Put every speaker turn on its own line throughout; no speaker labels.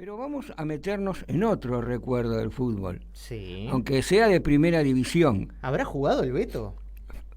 Pero vamos a meternos en otro recuerdo del fútbol,
Sí.
aunque sea de primera división.
¿Habrá jugado el Beto?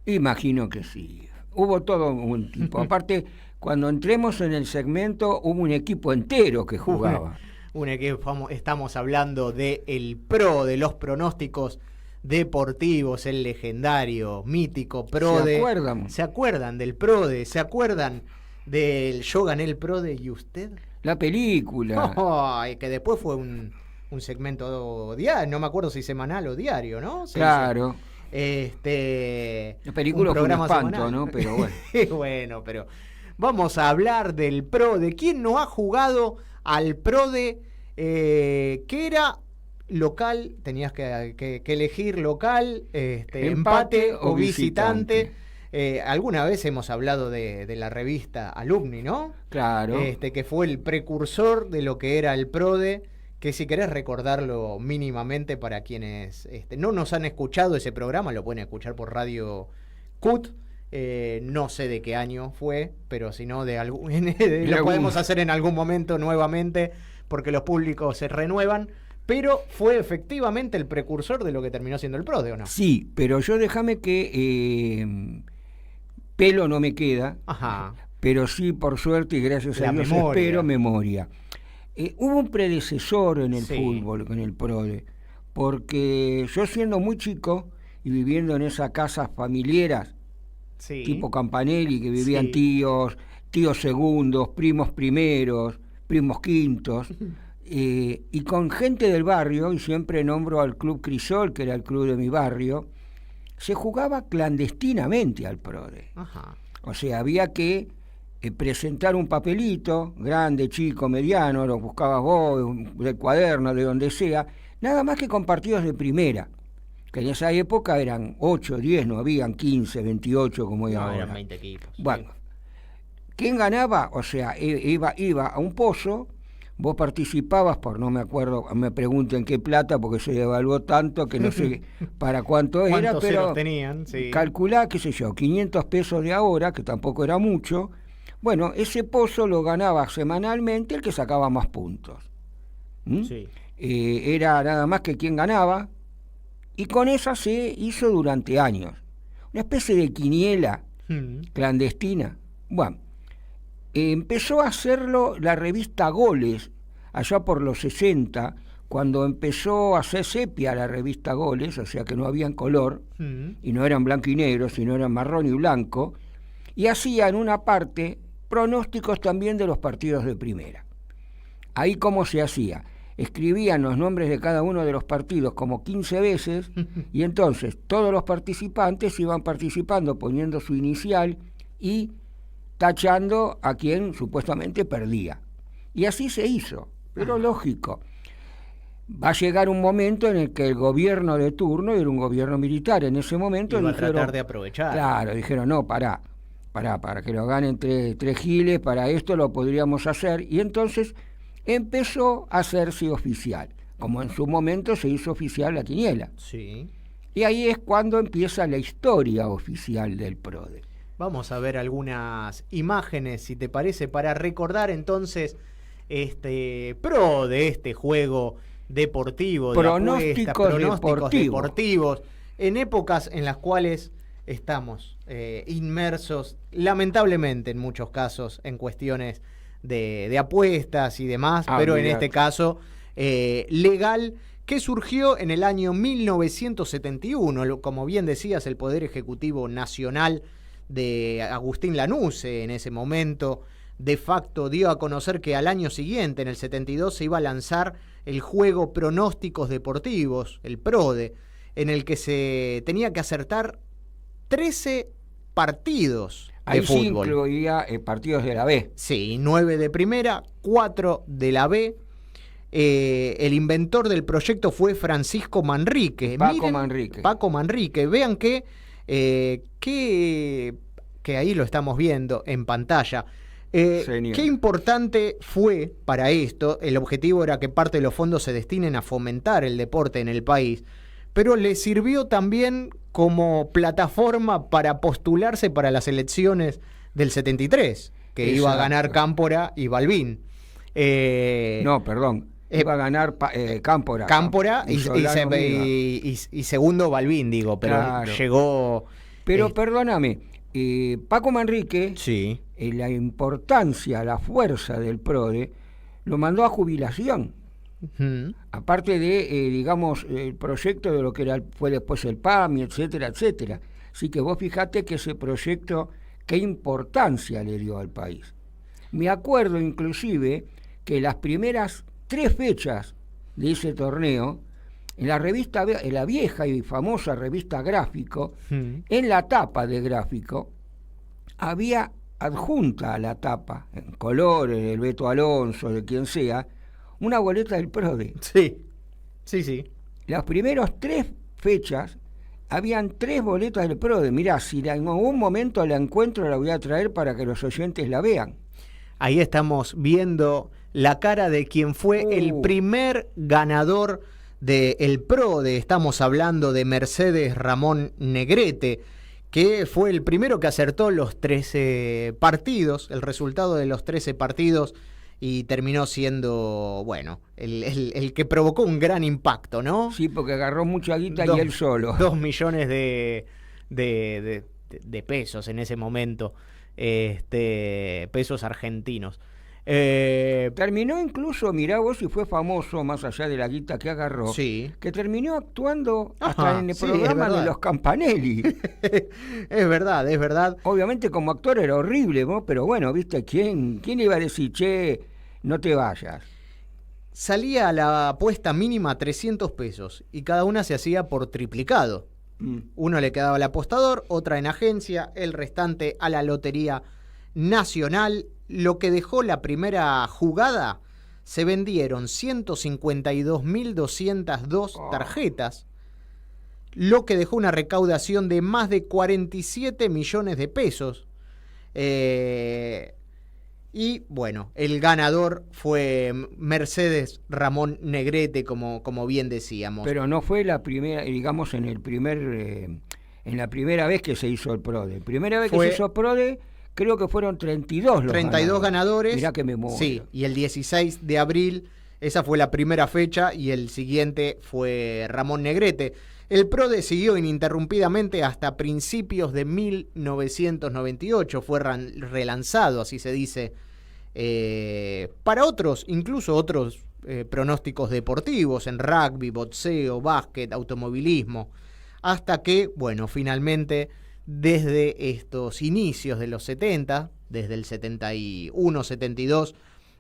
Imagino que sí. Hubo todo un tipo. Aparte, cuando entremos en el segmento, hubo un equipo entero que jugaba.
Un equipo, estamos hablando del pro, de los pronósticos deportivos, el legendario, mítico PRODE. ¿Se acuerdan del PRODE? ¿Se acuerdan del Yo gané el PRODE y usted?
La película.
Oh, que después fue un segmento diario, no me acuerdo si semanal o diario, ¿no?
Claro.
La
película fue un espanto, semanal, ¿no? Pero bueno.
Bueno, pero vamos a hablar del PRODE. ¿Quién no ha jugado al PRODE? Que era local, tenías que elegir local, empate o visitante. Alguna vez hemos hablado de la revista Alumni, ¿no?
Claro.
Que fue el precursor de lo que era el PRODE, que si querés recordarlo mínimamente para quienes no nos han escuchado ese programa, lo pueden escuchar por Radio CUT. No sé de qué año fue, pero si no, lo podemos hacer en algún momento nuevamente, porque los públicos se renuevan. Pero fue efectivamente el precursor de lo que terminó siendo el PRODE, ¿o no?
Sí, pero yo déjame que pelo no me queda.
Ajá.
Pero sí, por suerte y gracias a Dios, espero memoria. Hubo un predecesor en el fútbol, en el PRODE, porque yo siendo muy chico y viviendo en esas casas familiares, tipo Campanelli, que vivían tíos segundos, primos primeros, primos quintos, y con gente del barrio, y siempre nombro al Club Crisol, que era el club de mi barrio, se jugaba clandestinamente al PRODE.
Ajá.
O sea, había que presentar un papelito, grande, chico, mediano, lo buscabas vos, del cuaderno, de donde sea, nada más que con partidos de primera, que en esa época eran 8, 10, no habían 15, 28 como hay ahora.
Eran 20 equipos.
Bueno, ¿quién ganaba? O sea, iba a un pozo, vos participabas por, no me acuerdo, me pregunten qué plata, porque se devaluó tanto que no sé para cuánto era, pero
tenían,
calculá, qué sé yo, 500 pesos de ahora, que tampoco era mucho. Bueno, ese pozo lo ganaba semanalmente el que sacaba más puntos. Era nada más que quien ganaba, y con esa se hizo durante años. Una especie de quiniela clandestina. Bueno, empezó a hacerlo la revista Goles, allá por los 60, cuando empezó a hacer sepia la revista Goles, o sea que no habían color, y no eran blanco y negro, sino eran marrón y blanco, y hacían una parte pronósticos también de los partidos de primera. Ahí cómo se hacía, escribían los nombres de cada uno de los partidos como 15 veces, y entonces todos los participantes iban participando poniendo su inicial y tachando a quien supuestamente perdía. Y así se hizo, pero lógico. Va a llegar un momento en el que el gobierno de turno, era un gobierno militar en ese momento,
iba a tratar de aprovechar.
Claro, dijeron, no, para que lo ganen tres giles, para esto lo podríamos hacer, y entonces empezó a hacerse oficial, como en su momento se hizo oficial la quiniela.
Sí.
Y ahí es cuando empieza la historia oficial del PRODE.
Vamos a ver algunas imágenes, si te parece, para recordar entonces PRODE, este juego deportivo,
pronósticos
deportivos, en épocas en las cuales estamos inmersos, lamentablemente en muchos casos, en cuestiones de apuestas y demás, pero en este caso legal, que surgió en el año 1971, como bien decías, el Poder Ejecutivo Nacional de Agustín Lanusse en ese momento de facto dio a conocer que al año siguiente, en el 72, se iba a lanzar el juego Pronósticos Deportivos, el PRODE, en el que se tenía que acertar 13 partidos de fútbol.
Ahí sí incluía partidos de la B.
Sí, 9 de primera, 4 de la B. El inventor del proyecto fue Francisco Manrique. Paco Manrique. Vean que ahí lo estamos viendo en pantalla. Qué importante fue para esto. El objetivo era que parte de los fondos se destinen a fomentar el deporte en el país, pero le sirvió también como plataforma para postularse para las elecciones del 73, que iba a ganar Cámpora y Balbín.
iba a ganar Cámpora.
Cámpora y segundo Balbín, digo, pero claro. Llegó...
Pero perdóname, Paco Manrique,
sí.
La importancia, la fuerza del PRODE, lo mandó a jubilación. Aparte de, digamos, el proyecto de lo que fue después el PAMI, etcétera, etcétera. Así que vos fijate que ese proyecto, qué importancia le dio al país. Me acuerdo inclusive que las primeras 3 fechas de ese torneo, en la revista, en la vieja y famosa revista Gráfico, en la tapa de Gráfico, había adjunta a la tapa, en colores, del Beto Alonso, de quien sea, una boleta del PRODE.
Sí.
Las primeras 3 fechas habían 3 boletas del PRODE. Mirá, si en algún momento la encuentro, la voy a traer para que los oyentes la vean.
Ahí estamos viendo la cara de quien fue el primer ganador del PRODE. Estamos hablando de Mercedes Ramón Negrete, que fue el primero que acertó los 13 partidos, el resultado de los 13 partidos, y terminó siendo, bueno, el que provocó un gran impacto, ¿no?
Sí, porque agarró mucha guita y él solo.
2 millones de pesos en ese momento, pesos argentinos.
Terminó incluso, mirá vos, y fue famoso, más allá de la guita que agarró,
sí.
Que terminó actuando hasta en el programa de los Campanelli.
Es verdad.
Obviamente como actor era horrible, ¿no? Pero bueno, ¿viste? ¿Quién iba a decir, che, no te vayas?
Salía a la apuesta mínima 300 pesos y cada una se hacía por triplicado. Uno le quedaba al apostador, otra en agencia, el restante a la Lotería Nacional. Lo que dejó la primera jugada, se vendieron 152.202 tarjetas, lo que dejó una recaudación de más de 47 millones de pesos. Y bueno, el ganador fue Mercedes Ramón Negrete, como bien decíamos.
Pero no fue la primera, digamos, en la primera vez que se hizo el PRODE. Primera vez que se hizo PRODE, creo que fueron 32
ganadores.
Mirá que me muero.
Sí, y el 16 de abril, esa fue la primera fecha, y el siguiente fue Ramón Negrete. El PRODE siguió ininterrumpidamente hasta principios de 1998, fue relanzado, así se dice, para otros, incluso otros pronósticos deportivos, en rugby, boxeo, básquet, automovilismo, hasta que, bueno, finalmente, desde estos inicios de los 70, desde el 71, 72,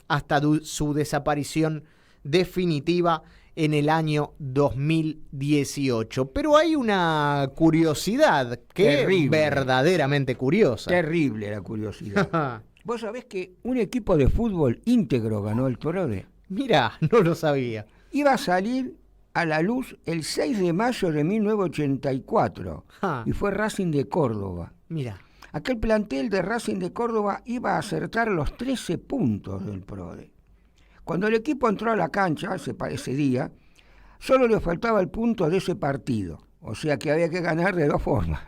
hasta su desaparición definitiva en el año 2018. Pero hay una curiosidad que es verdaderamente curiosa.
Terrible la curiosidad. ¿Vos sabés que un equipo de fútbol íntegro ganó el PRODE?
Mirá, no lo sabía.
Iba a salir a la luz el 6 de mayo de 1984 y fue Racing de Córdoba.
Mirá.
Aquel plantel de Racing de Córdoba iba a acertar los 13 puntos del PRODE. Cuando el equipo entró a la cancha ese día, solo le faltaba el punto de ese partido. O sea que había que ganar de 2 formas.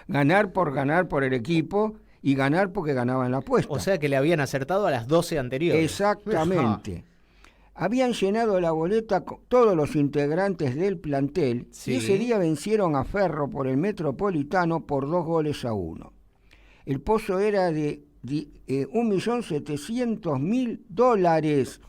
Ganar por el equipo y ganar porque ganaban la apuesta.
O sea que le habían acertado a las 12 anteriores.
Exactamente. Habían llenado la boleta todos los integrantes del plantel, sí. Y ese día vencieron a Ferro por el Metropolitano por 2-1. El pozo era de $1.700.000.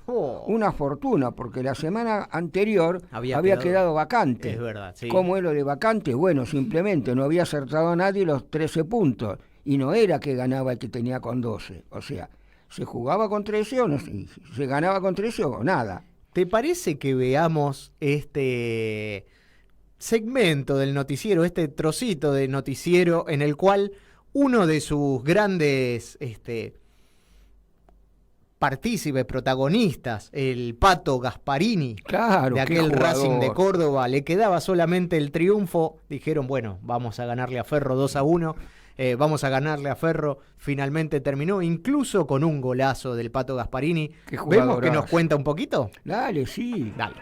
Una fortuna, porque la semana anterior había quedado vacante.
Es verdad, sí.
¿Cómo es lo de vacante? Bueno, simplemente no había acertado a nadie los 13 puntos, y no era que ganaba el que tenía con 12, o sea, se jugaba con 13 o no, se ganaba con 13 o nada.
¿Te parece que veamos este segmento del noticiero, este trocito de noticiero en el cual uno de sus grandes partícipes, protagonistas, el Pato Gasparini,
claro,
de aquel Racing de Córdoba, le quedaba solamente el triunfo? Dijeron, bueno, vamos a ganarle a Ferro 2-1. Vamos a ganarle a Ferro. Finalmente terminó, incluso con un golazo del Pato Gasparini. ¿Vemos que nos cuenta un poquito?
Dale, sí.
Dale.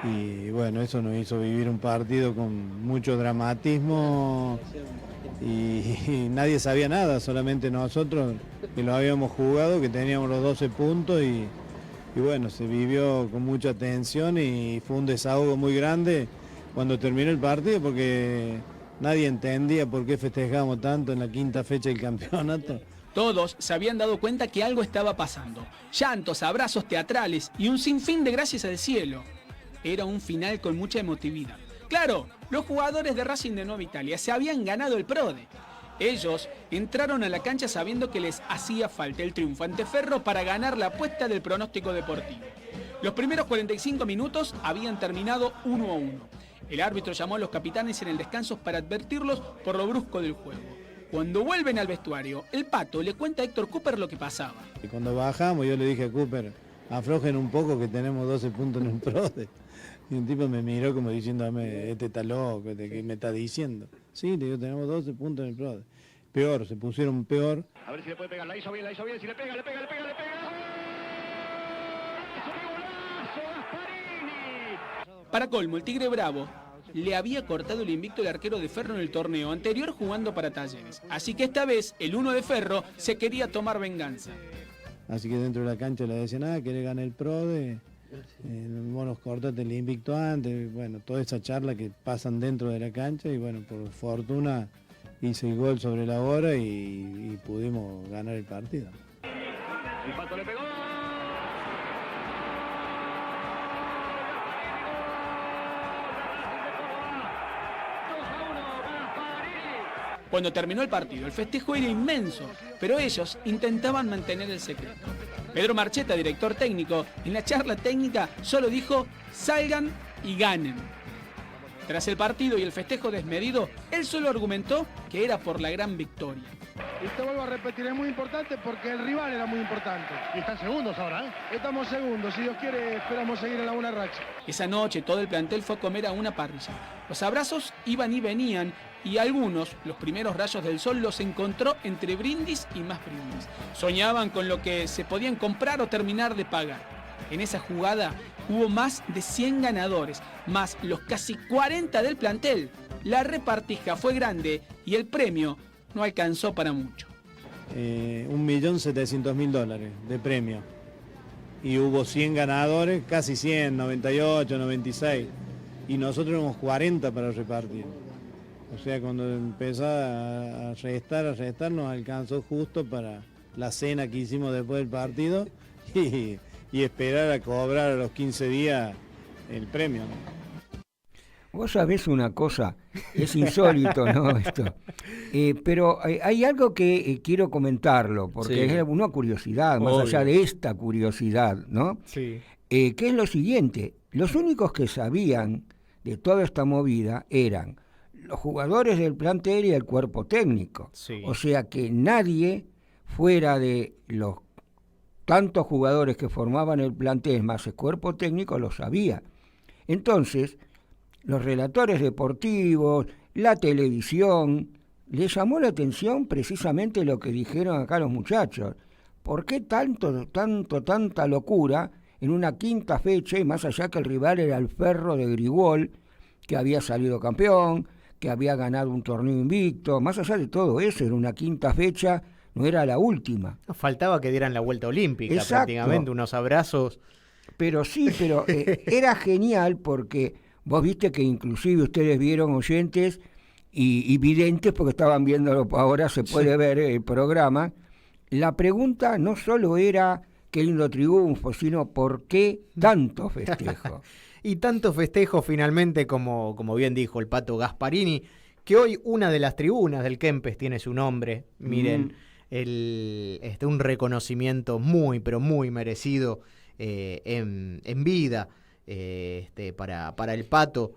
y bueno, eso nos hizo vivir un partido con mucho dramatismo y nadie sabía nada, solamente nosotros que lo habíamos jugado, que teníamos los 12 puntos y bueno, se vivió con mucha tensión y fue un desahogo muy grande cuando terminó el partido porque nadie entendía por qué festejábamos tanto en la quinta fecha del campeonato.
Todos se habían dado cuenta que algo estaba pasando. Llantos, abrazos teatrales y un sinfín de gracias al cielo. Era un final con mucha emotividad. Claro, los jugadores de Racing de Nueva Italia se habían ganado el PRODE. Ellos entraron a la cancha sabiendo que les hacía falta el triunfo ante Ferro para ganar la apuesta del pronóstico deportivo. Los primeros 45 minutos habían terminado 1-1. El árbitro llamó a los capitanes en el descanso para advertirlos por lo brusco del juego. Cuando vuelven al vestuario, el Pato le cuenta a Héctor Cooper lo que pasaba.
Y cuando bajamos yo le dije a Cooper, aflojen un poco que tenemos 12 puntos en el PRODE. Y un tipo me miró como diciéndome, este está loco, ¿qué me está diciendo? Sí, le digo, tenemos 12 puntos en el PRODE. Peor, se pusieron peor.
A ver si le puede pegar, la hizo bien, si le pega, le pega.
Para colmo, el Tigre Bravo le había cortado el invicto al arquero de Ferro en el torneo anterior jugando para Talleres. Así que esta vez, el 1 de Ferro se quería tomar venganza.
Así que dentro de la cancha le decían, querés ganar el PRODE, vos cortate el invicto antes, bueno, toda esa charla que pasan dentro de la cancha y bueno, por fortuna hice el gol sobre la hora y pudimos ganar el partido.
El Pato le pegó.
Cuando terminó el partido, el festejo era inmenso, pero ellos intentaban mantener el secreto. Pedro Marcheta, director técnico, en la charla técnica solo dijo, salgan y ganen. Tras el partido y el festejo desmedido, él solo argumentó que era por la gran victoria.
Y te vuelvo a repetir, es muy importante porque el rival era muy importante.
Y están segundos ahora, ¿eh?
Estamos segundos, si Dios quiere esperamos seguir en la buena racha.
Esa noche todo el plantel fue a comer a una parrilla. Los abrazos iban y venían y algunos, los primeros rayos del sol, los encontró entre brindis y más brindis. Soñaban con lo que se podían comprar o terminar de pagar. En esa jugada hubo más de 100 ganadores, más los casi 40 del plantel. La repartija fue grande y el premio no alcanzó para mucho.
$1.700.000 de premio. Y hubo 100 ganadores, casi 100, 98, 96. Y nosotros éramos 40 para repartir. O sea, cuando empezó a restar, nos alcanzó justo para la cena que hicimos después del partido y esperar a cobrar a los 15 días el premio, ¿no?
Vos sabés una cosa, es insólito, ¿no? Esto. Pero hay algo que quiero comentarlo, porque
Sí.
es una curiosidad, más
Obvio.
allá de esta curiosidad, ¿no?
Sí.
Que es lo siguiente, los únicos que sabían de toda esta movida eran los jugadores del plantel y el cuerpo técnico.
Sí.
O sea que nadie fuera de los tantos jugadores que formaban el plantel más el cuerpo técnico lo sabía. Entonces, los relatores deportivos, la televisión, les llamó la atención precisamente lo que dijeron acá los muchachos. ¿Por qué tanta locura en una quinta fecha y más allá que el rival era el Ferro de Grigol, que había salido campeón, que había ganado un torneo invicto, más allá de todo eso, era una quinta fecha, no era la última.
Faltaba que dieran la vuelta olímpica,
Exacto.
prácticamente, unos abrazos.
Pero sí, era genial porque vos viste que inclusive ustedes vieron oyentes y videntes, porque estaban viéndolo ahora, se puede ver el programa. La pregunta no solo era qué lindo triunfo, sino por qué tanto festejo.
Y tanto festejo finalmente, como bien dijo el Pato Gasparini, que hoy una de las tribunas del Kempes tiene su nombre. Miren, un reconocimiento muy, pero muy merecido en vida para el Pato.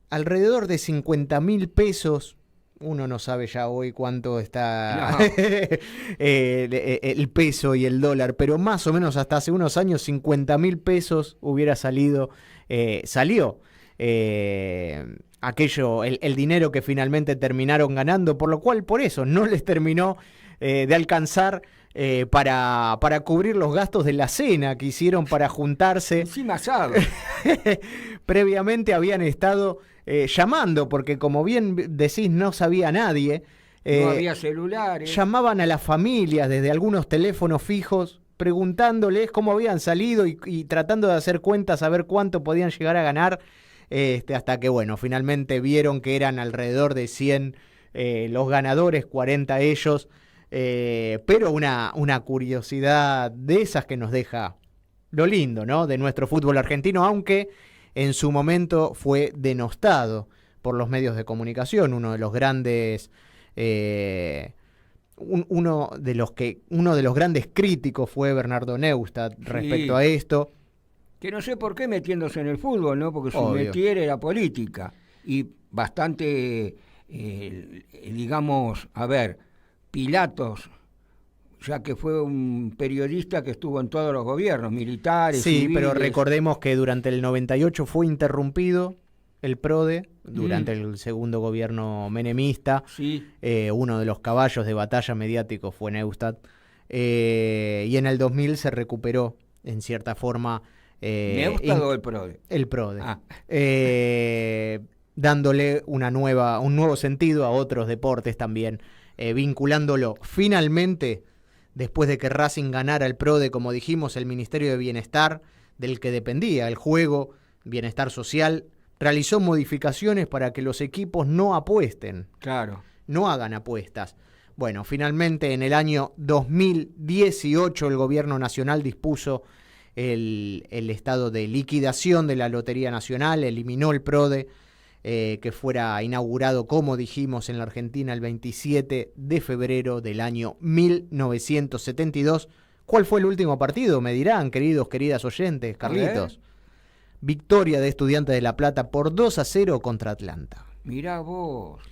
Alrededor de 50.000 pesos. Uno no sabe ya hoy cuánto está el peso y el dólar, pero más o menos hasta hace unos años 50.000 pesos hubiera salió aquello, el dinero que finalmente terminaron ganando, por eso no les terminó de alcanzar para cubrir los gastos de la cena que hicieron para juntarse.
Encima asado.
Previamente habían estado llamando, porque como bien decís, no sabía nadie.
No había celulares.
Llamaban a las familias desde algunos teléfonos fijos, preguntándoles cómo habían salido y tratando de hacer cuentas a ver cuánto podían llegar a ganar, hasta que, bueno, finalmente vieron que eran alrededor de 100 los ganadores, 40 ellos, pero una curiosidad de esas que nos deja lo lindo, ¿no?, de nuestro fútbol argentino, aunque en su momento fue denostado por los medios de comunicación, uno de los grandes... uno de los grandes críticos fue Bernardo Neustadt respecto a esto.
Que no sé por qué metiéndose en el fútbol, ¿no? Porque su métier era política. Y bastante, digamos, Pilatos, ya que fue un periodista que estuvo en todos los gobiernos, militares,
sí,
civiles.
pero recordemos que durante el 98 fue interrumpido el PRODE, durante el segundo gobierno menemista.
Sí.
Uno de los caballos de batalla mediáticos fue Neustadt. Y en el 2000 se recuperó, en cierta forma...
¿Neustadt o el PRODE?
El PRODE. Dándole un nuevo sentido a otros deportes también, vinculándolo finalmente, después de que Racing ganara el PRODE, como dijimos, el Ministerio de Bienestar, del que dependía el juego, bienestar social, realizó modificaciones para que los equipos no apuesten.
Claro.
No hagan apuestas. Bueno, finalmente en el año 2018 el gobierno nacional dispuso el estado de liquidación de la Lotería Nacional, eliminó el PRODE, que fuera inaugurado, como dijimos, en la Argentina el 27 de febrero del año 1972. ¿Cuál fue el último partido? Me dirán, queridas oyentes, Carlitos. Victoria de Estudiantes de La Plata por 2-0 contra Atlanta.
Mirá vos.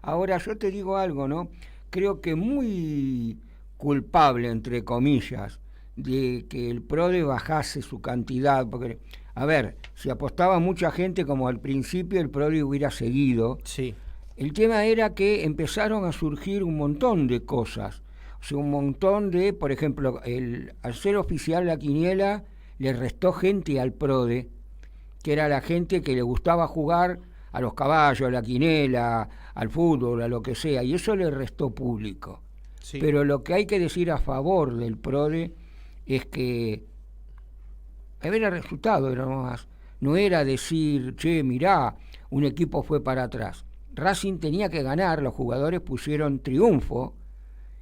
Ahora yo te digo algo, ¿no? Creo que muy culpable, entre comillas, de que el PRODE bajase su cantidad, porque, si apostaba mucha gente, como al principio, el PRODE hubiera seguido.
Sí.
El tema era que empezaron a surgir un montón de cosas. O sea, un montón de, por ejemplo, al ser oficial la quiniela, le restó gente al PRODE, que era la gente que le gustaba jugar a los caballos, a la quinela, al fútbol, a lo que sea, y eso le restó público. Sí. Pero lo que hay que decir a favor del PRODE es que el resultado era más, no era decir, che, mirá, un equipo fue para atrás. Racing tenía que ganar, los jugadores pusieron triunfo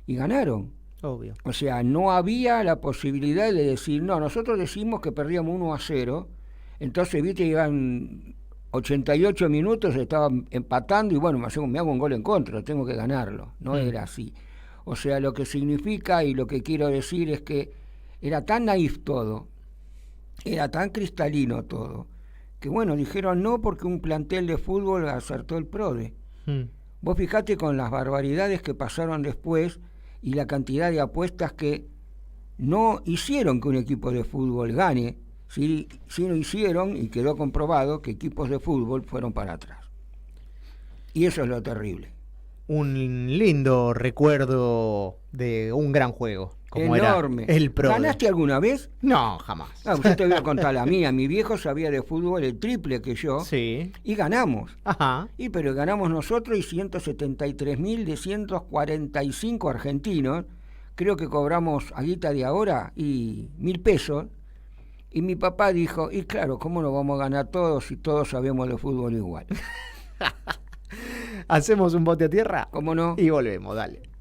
y ganaron.
Obvio.
O sea, no había la posibilidad de decir, no, nosotros decimos que perdíamos 1-0, entonces, viste, iban 88 minutos, estaban empatando y bueno, me hago un gol en contra, tengo que ganarlo. No era así. O sea, lo que significa y lo que quiero decir es que era tan naif todo, era tan cristalino todo, que bueno, dijeron no porque un plantel de fútbol acertó el PRODE. Vos fijate con las barbaridades que pasaron después y la cantidad de apuestas que no hicieron que un equipo de fútbol gane. Sí lo hicieron y quedó comprobado que equipos de fútbol fueron para atrás. Y eso es lo terrible.
Un lindo recuerdo de un gran juego, como
enorme.
Era el PRODE.
¿Ganaste alguna vez?
No, jamás.
Yo te voy a contar la mía. Mi viejo sabía de fútbol el triple que yo.
Sí.
Y ganamos.
Ajá.
Pero ganamos nosotros y 173.000 de 145 argentinos. Creo que cobramos a guita de ahora y 1.000 pesos. Y mi papá dijo, y claro, ¿cómo nos vamos a ganar todos si todos sabemos de fútbol igual?
¿Hacemos un bote a tierra?
¿Cómo no?
Y volvemos, dale.